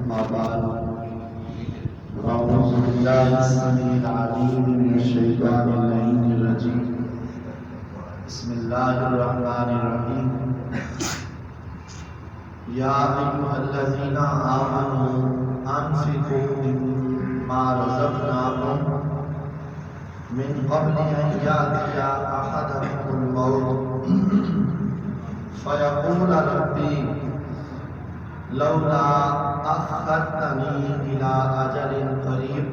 أما بعد أعوذ بالله السميع العليم من الشيطان اللعين الرجيم بسم الله الرحمن الرحيم يا أيها الذين آمنوا أنفقوا مما رزقناكم من قبل أن يأتي أحدكم الموت فيقول ربي لولا أخرتني إلى أجل قريب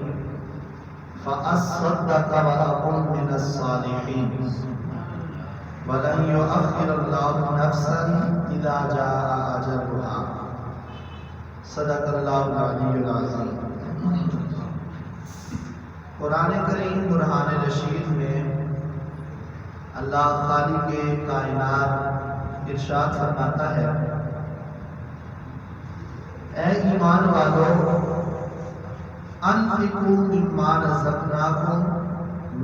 فأصدق وأكن من الصالحين ولن يؤخر الله نفسا إذا جاء أجلها صدق الله العلي العظيم۔ قرآن کریم برہان رشید میں اللہ خالق کائنات ارشاد فرماتا ہے، اے ایمان والو، انفقوا مما رزقناکم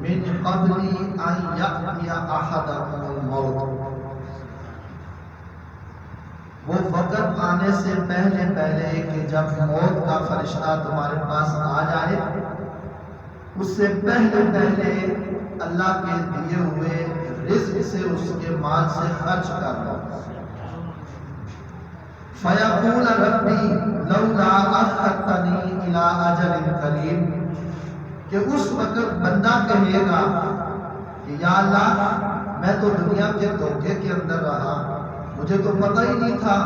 من قبل ان یأتی احدکم الموت، وہ وقت آنے سے پہلے کہ جب موت کا فرشتہ تمہارے پاس آ جائے، اس سے پہلے اللہ کے دیے ہوئے رزق سے اس کے مال سے خرچ کر لو۔ فَيَقُولَ رَبِّي لَوْلَا أَخَّرْتَنِي إِلَىٰ أَجَلٍ قَرِيبٍ، کہ اس وقت بندہ کہے گا کہ یا اللہ، میں تو دنیا کے دھوکے کے اندر رہا، مجھے تو پتہ ہی نہیں تھا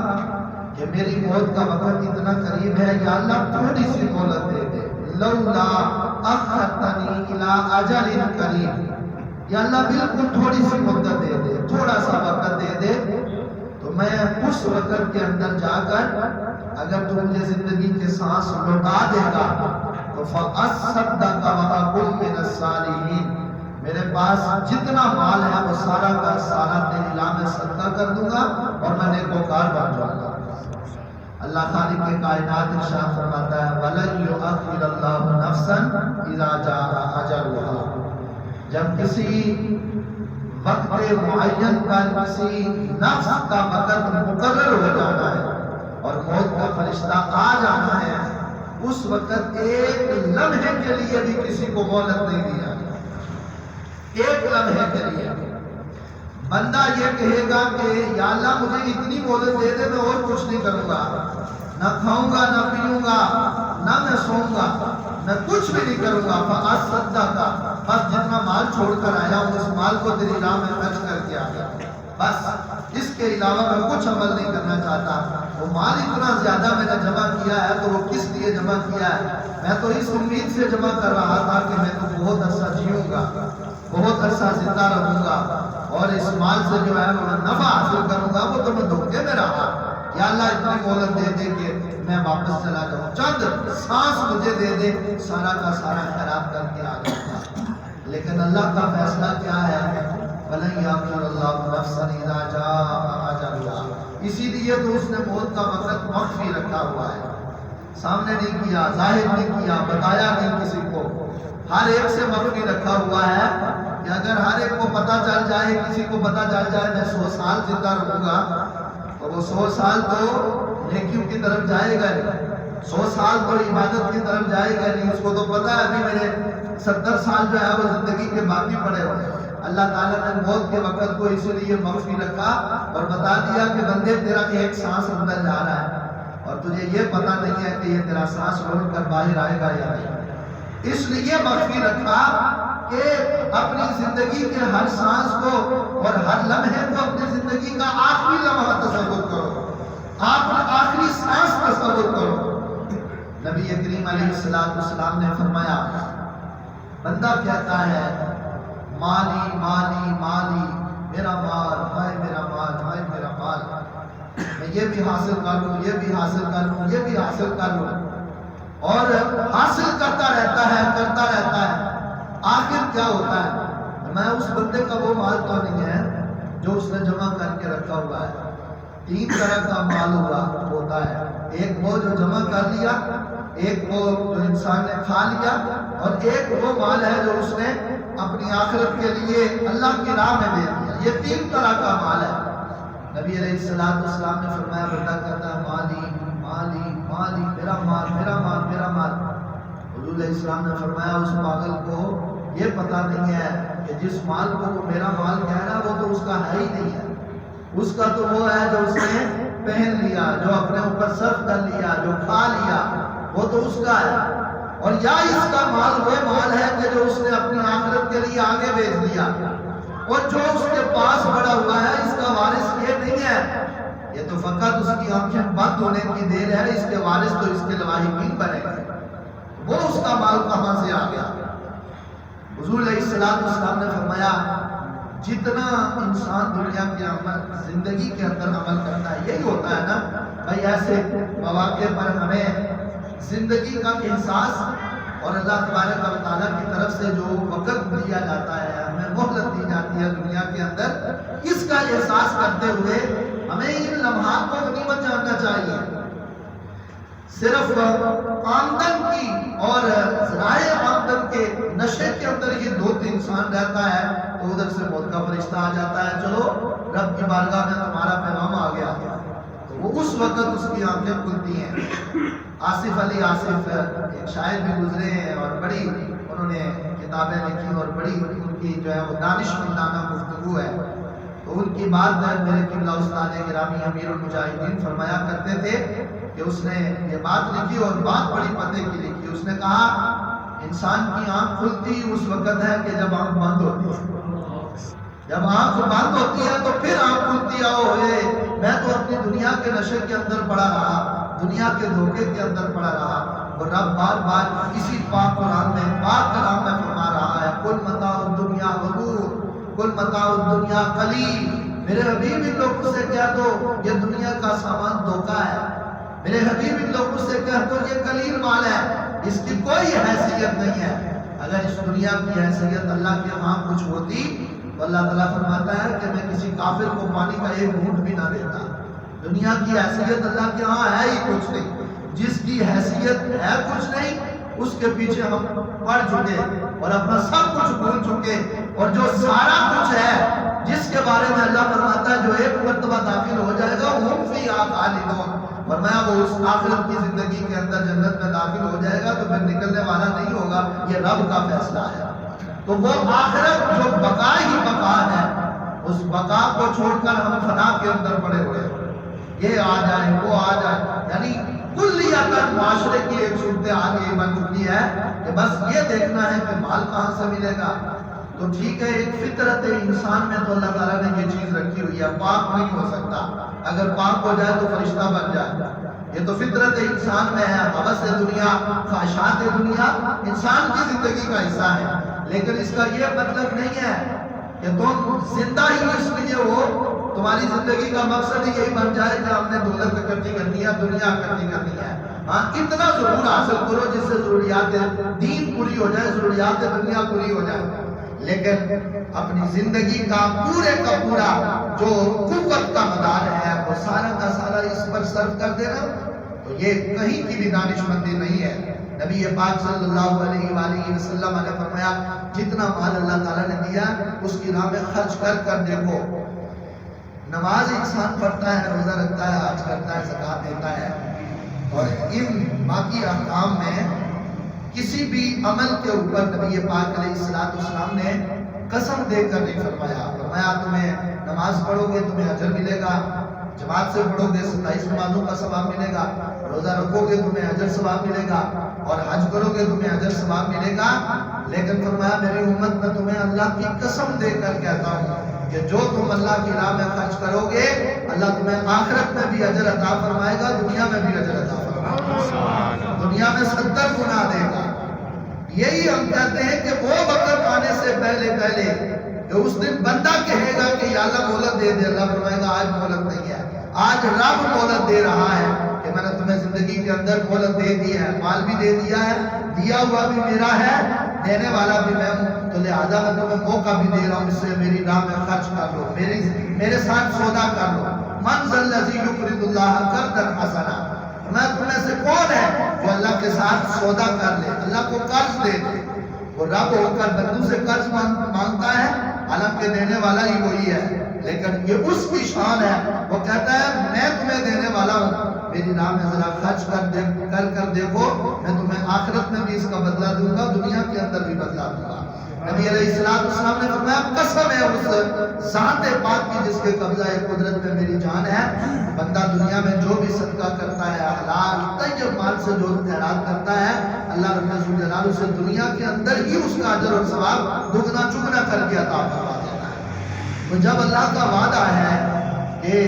کہ میری موت کا وقت اتنا قریب ہے، یا اللہ تھوڑی سی مہلت دے دے، لَوْلَا أَخَّرْتَنِي إِلَىٰ أَجَلٍ قَرِيبٍ، یا اللہ بالکل تھوڑی سی مدت دے دے، تھوڑا سا وقت دے دے، تو میں اس وقت کے اندر جا کر اگر تو مجھے زندگی کے سانس لوٹا دے گا تو فَأَصَّدَّقَ وَأَكُن مِّنَ الصَّالِحِينَ، میرے پاس جتنا مال ہے وہ سارا کا سارا تیری راہ میں صدقہ کر دوں گا اور میں نیکوکار بن جاؤں گا۔ اللہ خالق کائنات ارشاد فرماتا ہے وَلَن يُؤَخِّرَ اللَّهُ نَفْسًا إِذَا جَاءَ أَجَلُهَا، جب کسی وقت معین پر کسی نفس کا وقت مقرر ہو جانا ہے اور موت کا فرشتہ آ جانا ہے، اس وقت ایک لمحے کے لیے بھی کسی کو مہلت نہیں دیا، ایک لمحے کے لیے بندہ یہ کہے گا کہ یا اللہ مجھے اتنی مہلت دے دے، میں اور کچھ نہیں کروں گا، نہ کھاؤں گا، نہ پیوں گا، نہ میں سوؤں گا، میں کچھ بھی نہیں کروں گا، فَأَصَّدَّقَ، بس جتنا مال چھوڑ کر آیا ہوں اس مال کو تیری راہ میں خرچ کر کے آیا، بس اس کے علاوہ میں کچھ عمل نہیں کرنا چاہتا۔ وہ مال اتنا زیادہ میں نے جمع کیا ہے تو وہ کس لیے جمع کیا ہے؟ میں تو اس امید سے جمع کر رہا تھا کہ میں تو بہت عرصہ جیوں گا، بہت عرصہ زندہ رہوں گا، اور اس مال سے جو ہے میں نفع حاصل کروں گا، وہ تو میں دھوکے میں رہا۔ یا اللہ اتنی مہلت دے دے کہ میں واپس چلا جاؤں، چند سانس مجھے دے دے، سارا کا سارا خیرات کر کے آ جاؤں گا۔ لیکن اللہ کا فیصلہ کیا ہے؟ وَلَن يَأْخِرَ اللَّهُ نَفْسًا إِذَا جَاءَ أَجَلُهَا، اسی لیے تو اس نے موت کا وقت مخفی رکھا ہوا ہے، سامنے نہیں کیا، ظاہر نہیں کیا، بتایا نہیں کسی کو، ہر ایک سے مخفی رکھا ہوا ہے کہ اگر ہر ایک کو پتہ چل جائے، کسی کو پتہ چل جائے میں 100 سال زندہ رہوں گا تو وہ 100 سال تو نیکیوں کی طرف جائے گا نہیں، 100 سال تو عبادت کی طرف جائے گا نہیں، اس کو تو پتہ ہے ابھی میرے 70 سال جو ہے وہ زندگی کے باقی پڑے ہوئے ہیں۔ اللہ تعالیٰ نے موت کے وقت کو اس لیے مخفی رکھا اور بتا دیا کہ بندے تیرا ایک سانس اندر جا رہا ہے اور تجھے یہ پتہ نہیں ہے کہ یہ تیرا سانس روک کر باہر آئے گا یا نہیں، اس لیے مخفی رکھا کہ اپنی زندگی کے ہر سانس کو اور ہر لمحے کو اپنی زندگی کا آخری لمحہ تصور کرو، آپ آخری سانس تصور کرو۔ نبی کریم علیہ السلام نے فرمایا، بندہ کہتا ہے مالی مالی مالی، میرا مال، ہائے میرا مال، ہائے میرا مال، میں یہ بھی حاصل کر لوں، یہ بھی حاصل کر لوں، یہ بھی حاصل کر لوں، اور حاصل کرتا رہتا ہے، کرتا رہتا ہے، آخر کیا ہوتا ہے؟ میں اس بندے کا وہ مال تو نہیں ہے جو اس نے جمع کر کے رکھا ہوا ہے۔ 3 طرح کا مال ہوتا ہے، ایک وہ جو جمع کر لیا، ایک وہ جو انسان نے کھا لیا، اور ایک وہ مال ہے جو اس نے اپنی آخرت کے لیے اللہ کی راہ میں دے دیا۔ یہ 3 طرح کا مال ہے۔ نبی علیہ السلام نے فرمایا، بندہ کہتا ہے مالی مالی مالی، میرا مال میرا مال میرا مال۔ حضور علیہ السلام نے فرمایا اس پاگل کو یہ پتہ نہیں ہے کہ جس مال کو وہ میرا مال کہہ رہا وہ تو اس کا ہے ہی نہیں ہے، اس کا تو وہ ہے جو اس نے پہن لیا، جو اپنے اوپر صرف کر لیا، جو کھا لیا، وہ تو اس کا ہے۔ اور یا اس کا مال وہ مال ہے کہ جو اس نے اپنی آخرت کے لیے آگے بیچ دیا، اور جو اس کے پاس پڑا ہوا ہے اس کا وارث یہ نہیں ہے، یہ تو فقط اس کی آنکھیں بند ہونے کی دیر ہے، اس کے وارث تو اس کے لواحقین بنے گے۔ وہ اس کا مال کہاں سے آ گیا؟ حضور علیہ السلام نے فرمایا جتنا انسان دنیا کے عمل زندگی کے اندر عمل کرتا ہے یہی ہوتا ہے نا بھائی، ایسے مواقع پر ہمیں زندگی کا احساس اور اللہ تبارک و تعالیٰ کی طرف سے جو وقت دیا جاتا ہے، ہمیں مہلت دی جاتی ہے دنیا کے اندر، اس کا احساس کرتے ہوئے ہمیں ان لمحات کو غنیمت جاننا چاہیے۔ صرف آمدن کی اور ذرائع آمدن کے نشے کے اندر یہ دو انسان رہتا ہے تو ادھر سے موت کا فرشتہ آ جاتا ہے، چلو رب کی بارگاہ میں تمہارا پیغام آ گیا، تو وہ اس وقت اس کی آنکھیں کھلتی ہیں۔ آصف علی آصف ایک شاعر بھی گزرے ہیں اور بڑی انہوں نے کتابیں لکھی اور بڑی ان کی جو ہے وہ دانشمندانہ گفتگو ہے، تو ان کی بات میرے قبلہ استاد گرامی امیر المجاہدین فرمایا کرتے تھے کہ اس نے یہ بات لکھی اور بات بڑی پتے کی لکھی۔ اس نے کہا انسان کی آنکھ کھلتی اس وقت ہے کہ جب آنکھ بند ہوتی ہے، جب آنکھ بند ہوتی ہے تو پھر آنکھ کھلتی ہے، میں تو اپنی دنیا کے نشے کے اندر پڑا رہا، دنیا کے دھوکے کے اندر پڑا رہا، اور رب بار بار اسی پاک قرآن میں پاک کلام میں فرما رہا ہے قل متاع الدنیا غرور قل متاع الدنیا قلیل۔ میرے حبیب ان لوگوں سے کہہ دو یہ دنیا کا سامان دھوکا ہے، میرے حبیب ان لوگوں سے کہہ دو یہ قلیل مال ہے، اس کی کوئی حیثیت نہیں ہے۔ اگر اس دنیا کی حیثیت اللہ کے ہاں کچھ ہوتی تو اللہ تعالیٰ فرماتا ہے کہ میں کسی کافر کو پانی کا ایک گھونٹ بھی نہ دیتا۔ دنیا کی حیثیت اللہ کے ہاں ہے ہی کچھ نہیں، جس کی حیثیت ہے کچھ نہیں اس کے پیچھے ہم پڑ چکے اور اپنا سب کچھ بھول چکے، اور جو سارا کچھ ہے جس کے بارے میں اللہ فرماتا ہے جو ایک مرتبہ داخل ہو جائے گا ہم فیہا خالدون، فرمایا وہ اس آخرت کی زندگی کے اندر جنت میں داخل ہو جائے گا تو پھر نکلنے والا نہیں ہوگا، یہ رب کا فیصلہ ہے۔ تو وہ آخرت جو بقا ہی بقا ہے، اس بقا کو چھوڑ کر ہم فنا کے اندر پڑے ہوئے، یہ آ جائے وہ آ جائے، یعنی کلیاتاً معاشرے کی ایک صورتحال یہ بن چکی ہے کہ بس یہ دیکھنا ہے کہ مال کہاں سے ملے گا۔ تو ٹھیک ہے ایک فطرت انسان میں تو اللہ تعالیٰ نے یہ چیز رکھی ہوئی ہے، پاک نہیں ہو سکتا، اگر پاک ہو جائے تو فرشتہ بن جائے، یہ تو فطرت انسان میں ہے، ہوس دنیا خواہشات دنیا انسان کی زندگی کا حصہ ہے، لیکن اس کا یہ مطلب نہیں ہے کہ تم زندہ ہی اس لیے ہو، تمہاری زندگی کا مقصد ہی یہی بن جائے کہ ہم نے دولت اکٹھی کرنی ہے، دنیا اکٹھی کرنی ہے۔ ہاں اتنا ضرور حاصل کرو جس سے ضروریات دین پوری ہو جائے، ضروریات دنیا پوری ہو جائے، لیکن اپنی زندگی کا پورا جو قوت کا مدار ہے وہ سارا کا سارا اس پر صرف کر دینا، تو یہ کہیں کی بھی دانشمندی نہیں ہے۔ نبی پاک صلی اللہ علیہ وآلہ وسلم نے فرمایا جتنا مال اللہ تعالیٰ نے دیا اس کی راہ میں خرچ کر کر دیکھو۔ نماز انسان پڑھتا ہے، روزہ رکھتا ہے، حج کرتا ہے، زکوٰۃ دیتا ہے، اور ان باقی احکام میں کسی بھی عمل کے اوپر نبی پاک علیہ السلام نے قسم دے کر نہیں فرمایا۔ فرمایا تمہیں نماز پڑھو گے تمہیں اجر ملے گا، جماعت سے پڑھو گے 27 نمازوں کا ثواب ملے گا، روزہ رکھو گے تمہیں اجر ثواب ملے گا، اور حج کرو گے تمہیں اجر ثواب ملے گا، لیکن فرمایا میری امت میں تمہیں اللہ کی قسم دے کر کہتا ہوں کہ جو تم اللہ کی راہ میں خرچ کرو گے اللہ تمہیں آخرت میں بھی اجر عطا فرمائے گا، دنیا میں بھی اجر عطا فرمائے گا، دنیا میں 70 گنا دے گا۔ یہی ہم کہتے ہیں کہ وہ وقت آنے سے پہلے کہ اس دن بندہ کہے گا کہ یا اللہ مہلت دے دے، اللہ فرمائے گا آج مہلت نہیں ہے، آج رب مہلت دے رہا ہے کہ میں نے تمہیں زندگی کے اندر مہلت دے دی ہے، مال بھی دے دیا ہے، دیا ہوا بھی میرا ہے، دینے والا بھی میں ہوں، تو لہذا میں تمہیں موقع بھی دے رہا ہوں، اس سے میری راہ میں خرچ کر لو، میرے ساتھ سودا کر لو۔ من ذا الذی یقرض اللہ قرضا حسنا، میں تمہیں سے کون ہے جو اللہ کے ساتھ سودا کر لے، اللہ کو قرض دے دے، وہ رب ہو کر بندوں سے قرض مانگتا ہے، حالانکہ دینے والا ہی وہی ہے، لیکن یہ اس کی شان ہے، وہ کہتا ہے میں تمہیں دینے والا ہوں، میری راہ میں ذرا خرچ کر دیکھو، میں تمہیں آخرت میں بھی اس کا بدلہ دوں گا، دنیا کے اندر بھی بدلہ دوں گا۔ نبی علیہ السلام نے فرمایا قسم ہے اس ذات پاک کی جس کے قبضہ قدرت میں میری جان ہے، بندہ دنیا میں جو بھی صدقہ کرتا ہے، حلال طیب مال سے جو خیرات کرتا ہے، اللہ رب الجلال اسے دنیا کے اندر ہی اس کا اجر اور ثواب دگنا چگنا کر کے عطا فرما دیتا ہے۔ تو جب اللہ کا وعدہ ہے کہ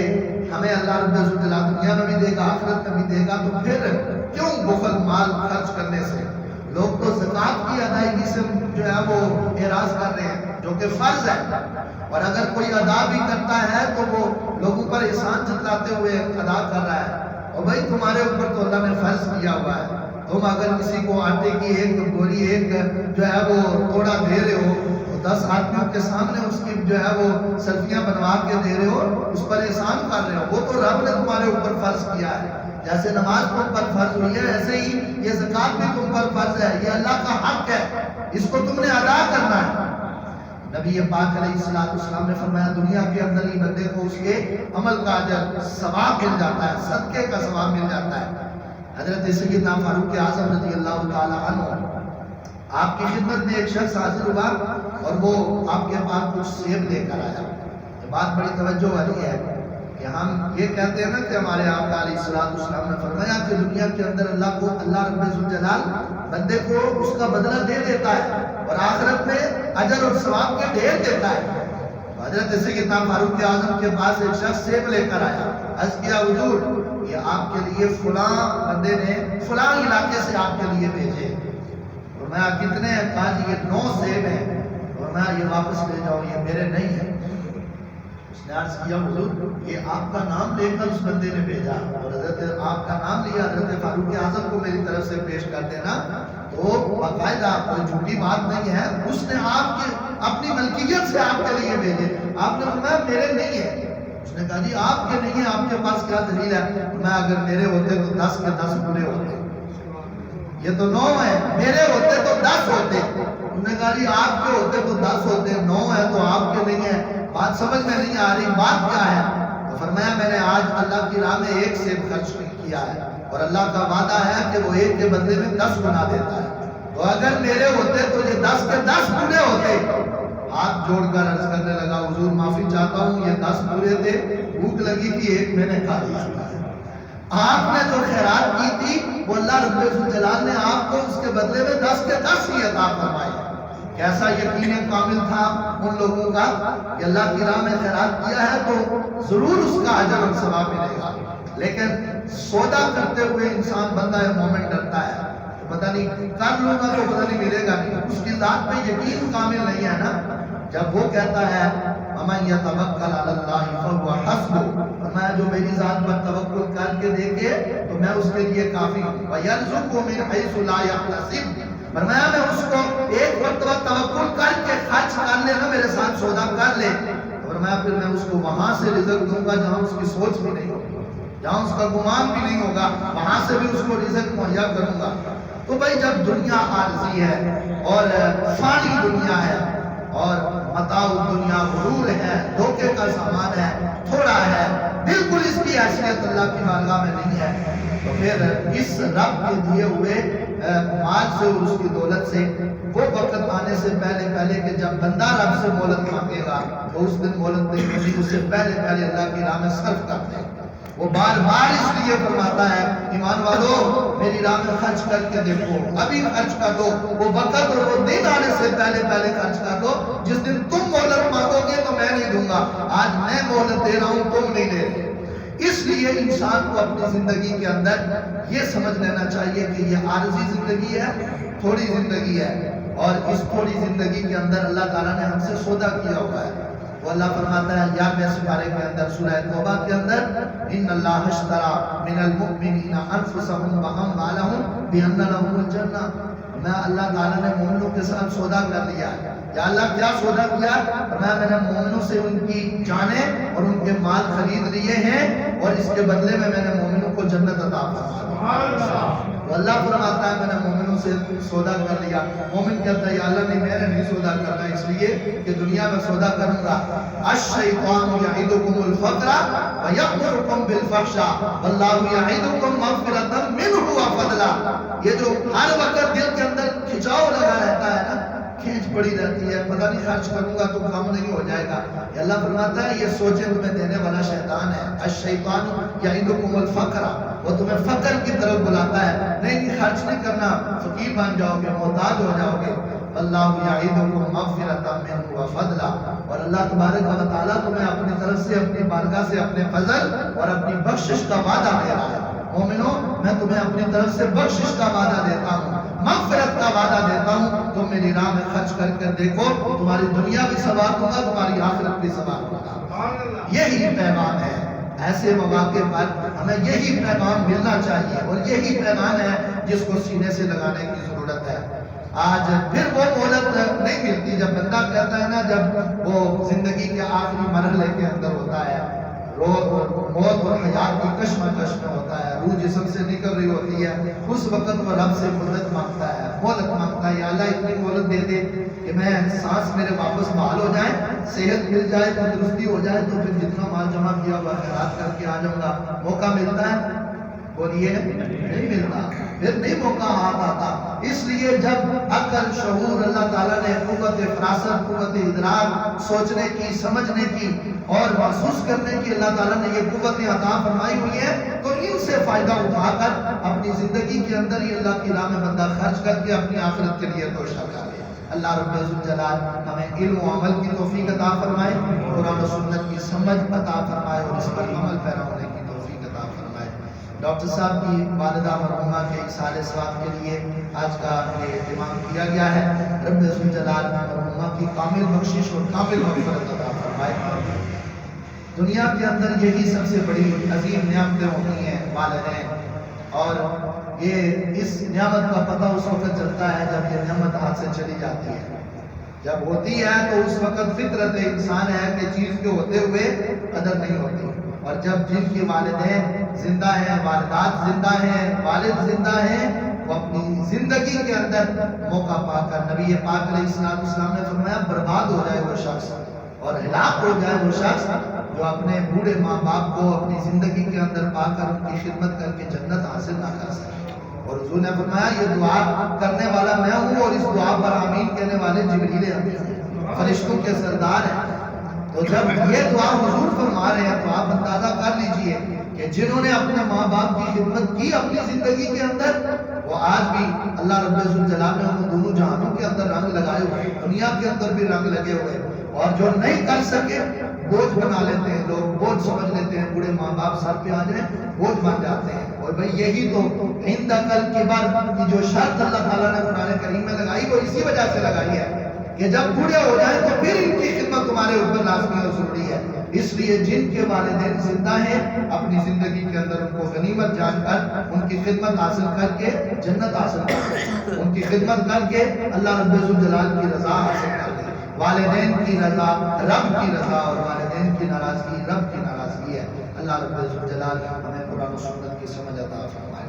ہمیں اللہ رب الجلال دنیا میں بھی دے گا، آخرت میں بھی دے گا، تو پھر کیوں بخل مال خرچ کرنے سے؟ لوگ تو زکوٰۃ کی ادائیگی سے جو ہے وہ اعراض کر رہے ہیں، جو کہ فرض ہے، اور اگر کوئی ادا بھی کرتا ہے تو وہ لوگوں پر احسان جتلاتے ہوئے ادا کر رہا ہے۔ اور بھائی تمہارے اوپر تو اللہ نے فرض کیا ہوا ہے، تم اگر کسی کو آٹے کی ایک گوری ایک جو ہے وہ توڑا دے رہے ہو تو 10 آدمیوں کے سامنے اس کی جو ہے وہ سلفیاں بنوا کے دے رہے ہو، اس پر احسان کر رہے ہو۔ وہ تو رب نے تمہارے اوپر فرض کیا ہے، جیسے نماز تم پر فرض ہوئی ہے ایسے ہی یہ زکوٰۃ بھی تم پر فرض ہے، یہ اللہ کا حق ہے، اس کو تم نے ادا کرنا ہے۔ نبی پاک علیہ السلام نے فرمایا دنیا کے اندر ہی بندے کو اس کے عمل کا اجر ثواب مل جاتا ہے، صدقے کا ثواب مل جاتا ہے۔ حضرت سیدنا فاروق اعظم رضی اللہ تعالی عنہ، آپ کی خدمت میں ایک شخص حاضر ہوا اور وہ آپ کے پاس کچھ سیب لے کر آیا۔ بات بڑی توجہ والی ہے کہ ہم یہ کہتے ہیں نا کہ ہمارے آقا علیہ السلام نے فرمایا کہ دنیا کے اندر اللہ رب الجلال بندے کو اس کا بدلہ دے دیتا ہے اور آخرت میں اجر اور ثواب کے ڈھیر دیتا ہے۔ حضرت سیدنا فاروق اعظم کے پاس ایک شخص سیب لے کر آیا، عرض کیا حضور یہ آپ کے لیے فلاں بندے نے فلاں علاقے سے آپ کے لیے بھیجے۔ فرمایا کتنے ہیں؟ کہا جی یہ 9 سیب ہیں۔ فرمایا یہ واپس لے جاؤ، یہ میرے نہیں ہیں۔ اس نے عرض کیا حضور یہ آپ کا نام لے کر اس بندے نے بھیجا، اور حضرت آپ کا نام لیا، حضرت فاروق اعظم کو میری طرف سے پیش کر دینا، تو باقاعدہ کوئی جھوٹی بات نہیں ہے، اس نے آپ کی اپنی ملکیت سے آپ کے لیے بھیجے۔ آپ نے فرمایا میرے نہیں ہے۔ اس نے کہا جی آپ کے نہیں ہیں، آپ کے پاس کیا دلیل ہے؟ میں اگر میرے ہوتے تو 10 کے 10 پورے ہوتے، یہ تو 9 ہے، میرے ہوتے تو 10 ہوتے۔ انہوں نے کہا جی آپ کے ہوتے تو 10 ہوتے، 9 ہے تو آپ کے نہیں ہے، بات سمجھ میں نہیں آ رہی، بات کیا ہے؟ تو فرمایا میں نے آج اللہ کی راہ میں 1 سیب خرچ کیا ہے اور اللہ کا وعدہ ہے کہ وہ 1 کے بدلے میں 10 گنا دیتا ہے، تو اگر میرے ہوتے تو یہ 10 کے 10 پورے ہوتے۔ ہاتھ جوڑ کر عرض کرنے لگا حضور معافی چاہتا ہوں، یہ 10 پورے تھے، بھوک لگی تھی 1 میں نے کھا لیا۔ آپ نے جو خیرات کی تھی وہ اللہ رب الجلال نے آپ کو اس کے بدلے میں 10 کے 10 ہی عطا فرمائے۔ کیسا یقین کامل تھا ان لوگوں کا کہ اللہ کی راہ میں خیرات کیا ہے تو ضرور اس کا اجر اور ثواب ملے گا۔ لیکن سودا کرتے ہوئے انسان بندہ مومن ڈرتا ہے، پتہ نہیں کر لوں گا تو پتہ نہیں ملے گا نہیں، اس کی ذات پہ یقین کامل نہیں ہے نا۔ جب وہ کہتا ہے وَمَن يَتَوَكَّلْ عَلَى اللَّهِ فَهُوَ حَسْبُهُ، میں جو میری ذات پر توکل کر کے دیکھے تو میں اس کے لیے کافی ہوں۔ وَيَرْزُقْهُ مِنْ حَيْثُ لَا يَحْتَسِبُ، فرمایا میں اس کو ایک مرتبہ توکل کر کے خرچ کر لے نا، میرے ساتھ سودا کر لے، فرمایا پھر میں اس کو وہاں سے رزق دوں گا جہاں اس کی سوچ بھی نہیں ہوگی، جہاں اس کا گمان بھی نہیں ہوگا، وہاں سے بھی اس کو رزق مہیا کروں گا۔ تو بھائی جب دنیا عارضی ہے اور فانی دنیا ہے اور متاع دنیا غرور ہے، دھوکے کا سامان ہے، تھوڑا ہے، بالکل اس کی حیثیت اللہ کی بارگاہ میں نہیں ہے، تو پھر اس رب کے دیے ہوئے مال سے اور اس کی دولت سے وہ وقت آنے سے پہلے کہ جب بندہ رب سے مہلت مانگے گا تو اس دن مہلت نہیں ملی، اس سے پہلے اللہ کی راہ میں صرف کر دے۔ وہ بار بار اس لیے فرماتا ہے ایمان والو میری راہ میں خرچ کر کے دیکھو، ابھی خرچ کر دو، وہ وقت اور وہ دن آنے سے پہلے خرچ کر دو، جس دن تم مہلت مانگو گے تو میں نہیں دوں گا، آج میں مہلت دے رہا ہوں تم نہیں دے رہے۔ اس لیے انسان کو اپنی زندگی کے اندر یہ سمجھ لینا چاہیے کہ یہ عارضی زندگی ہے، تھوڑی زندگی ہے، اور اس تھوڑی زندگی کے اندر اللہ تعالیٰ نے ہم سے سودا کیا ہوا ہے۔ وہ اللہ فرماتا ہے 11ویں سپارے کے اندر سورہ توبہ کے اندر ان اللہ اشترى من المؤمنین انفسهم واموالهم بان لهم الجنہ، میں اللہ تعالیٰ نے مومنوں کے ساتھ سودا کر لیا ہے۔ یا اللہ کیا سودا کیا؟ میں نے مومنوں سے ان کی جانیں اور ان کے مال خرید لیے ہیں اور اس کے بدلے میں نے مومنوں کو جنت عطا فرمائی۔ تو اللہ فرماتا ہے میں نے مومنوں سے سودا کر لیا۔ مومن کہتا ہے یا اللہ نہیں میں نے نہیں سودا کرنا، اس لیے کہ دنیا میں سودا کروں گا۔ الشیطان یعدکم الفقر وَيَأْمُرُكُمْ بِالْفَحْشَاءِ وَاللَّهُ يَعِدُكُمْ مَغْفِرَةً مِنْهُ وَفَضْلًا۔ یہ جو ہر وقت دل کے اندر کھچاؤ لگا رہتا ہے نا، کھینچ پڑی رہتی ہے، پتہ نہیں خرچ کروں گا تو کم نہیں ہو جائے گا، یہ اللہ فرماتا ہے یہ سوچیں تمہیں دینے والا شیطان ہے۔ الشیطان یعدکم الفقر، وہ تمہیں فقر کی طرف بلاتا ہے، نہیں خرچ نہیں کرنا، فقیر بن جاؤ گے، محتاج ہو جاؤ گے۔ اللہ یعدکم مغفرۃ منہ وفضلا، اور اللہ تبارک و تعالیٰ تمہیں اپنی طرف سے، اپنی بارگاہ سے اپنے فضل اور اپنی بخشش کا وعدہ دے رہا ہے۔ مومنو، میں تمہیں اپنی طرف سے بخشش کا وعدہ دیتا ہوں، مغفرت کا وعدہ دیتا ہوں، تم میری راہ میں خرچ کر کر دیکھو، تمہاری دنیا بھی سنوار دوں گا، تمہاری آخرت بھی سنوار دوں گا۔ یہی پیغام ہے، ایسے مواقع پر ہمیں یہی پیغام ملنا چاہیے، اور یہی پیغام ہے جس کو سینے سے لگانے کی ضرورت ہے۔ آج پھر وہ مہلت نہیں ملتی جب بندہ کہتا ہے نا، جب وہ زندگی کے آخری مرحلے کے اندر ہوتا ہے، موت اور حیات کی کشمکش میں ہوتا ہے، روح جسم سے نکل رہی ہوتی ہے، اس وقت وہ رب سے مدد مانگتا ہے، مہلت مانگتا ہے، یا اللہ اتنی مہلت دے دے کہ میں سانس میرے واپس بحال ہو جائے، صحت مل جائے، تندرستی ہو جائے، تو پھر جتنا مال جمع کیا ہوا خیرات کر کے آ جاؤں گا۔ موقع ملتا ہے؟ بولیے نہیں ملتا، پھر نہیں موقع ہاتھ آتا۔ اس لیے جب عقل، شعور اللہ تعالیٰ نے قوت فراست، قوت ادراک، سوچنے کی، سمجھنے کی اور محسوس کرنے کی اللہ تعالیٰ نے یہ قوتیں عطا فرمائی ہوئی ہے، تو ان سے فائدہ اٹھا کر اپنی زندگی کے اندر ہی اللہ کی راہ میں بندہ خرچ کر کے اپنی آخرت کے لیے توشہ کرے۔ اللہ رب الجلال ہمیں علم و عمل کی توفیق عطا فرمائے، قرآن و سنت کی سمجھ عطا فرمائے، اور اس پر عمل پیرا ہونے کی توفیق عطا فرمائے۔ ڈاکٹر صاحب کی والدہ مرحومہ کے اِصالِ ثواب کے لیے آج کا یہ اہتمام کیا گیا ہے۔ رب الجلال مرحومہ کی کامل بخشش اور کامل مغفرت عطا فرمائے۔ دنیا کے اندر یہی سب سے بڑی عظیم نعمتیں ہوتی ہیں، والدین، اور یہ اس نعمت کا پتہ اس وقت چلتا ہے جب یہ نعمت ہاتھ سے چلی جاتی ہے۔ جب ہوتی ہے تو اس وقت فطرت انسان ہے کہ چیز کے ہوتے ہوئے قدر نہیں ہوتی، اور جب جن کے والدین زندہ ہیں، والدات زندہ ہیں، والد زندہ ہیں، وہ اپنی زندگی کے اندر موقع پا کر، نبی پاک علیہ السلام نے فرمایا برباد ہو جائے وہ شخص اور ہلاک ہو جائے وہ شخص جو اپنے بوڑھے ماں باپ کو اپنی زندگی کے اندر پا کر ان کی خدمت کر کے جنت حاصل نہ کر سکے۔ اور حضور نے فرمایا یہ دعا کرنے والا میں ہوں، اور اس دعا پر آمین کہنے والے جبریل امین ہیں، فرشتوں کے سردار ہیں۔ تو جب یہ دعا حضور فرما رہے ہیں تو آپ اندازہ کر لیجئے کہ جنہوں نے اپنے ماں باپ کی خدمت کی اپنی زندگی کے اندر، وہ آج بھی اللہ رب الجلال نے ان دونوں جہانوں کے اندر رنگ لگائے ہوئے، دنیا کے اندر بھی رنگ لگے ہوئے، اور جو نہیں کر سکے بوجھ بنا لیتے ہیں، لوگ بوجھ سمجھ لیتے ہیں، بوڑھے ماں باپ سر پہ آ جائیں بوجھ بن جاتے ہیں۔ اور بھئی یہی تو عندک الکبر کی جو شرط اللہ تعالیٰ نے قرآن کریم میں لگائی وہ اسی وجہ سے لگائی ہے کہ جب بوڑھے ہو جائیں تو پھر ان کی خدمت تمہارے اوپر لازمی اور ضروری ہے۔ اس لیے جن کے والدین زندہ ہیں اپنی زندگی کے اندر ان کو غنیمت جان کر ان کی خدمت حاصل کر کے جنت حاصل کر، ان کی خدمت کر کے اللہ رب الجلال کی رضا حاصل کر لیں۔ والدین کی رضا رب کی رضا، اور والدین کی ناراضگی رب کی ناراضگی ہے۔ اللہ رب الجلال ہمیں قرآن و سنت کی سمجھ عطا فرمائے۔